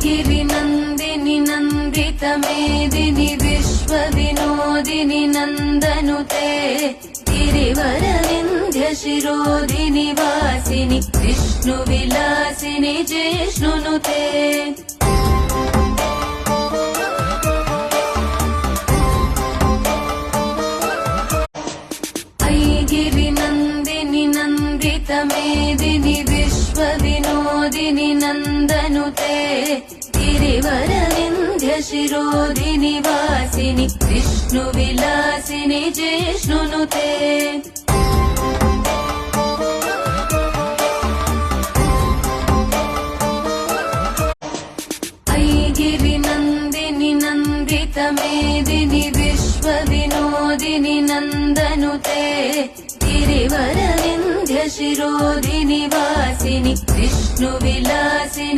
गिरिनन्दिनि नन्दितमेदिनि विश्वविनोदिनि नन्दनुते गिरिवरविन्ध्यशिरोदिनि वासिनि विष्णुविलासिनि जिष्णुनुते गिरिनन्दिनि नन्दितमेदिनि विश्वविनोदिनि नन्दनुते गिरिवरविन्ध्यशिरोदिनि वासिनि विष्णुविलासिनि जिष्णुनुते गिरिनन्दिनि नन्दितमेदिनि विश्वविनोदिनि नन्दनुते गिरिवरविन्ध्यशिरोदिनि वासिनि विष्णुविलासिनि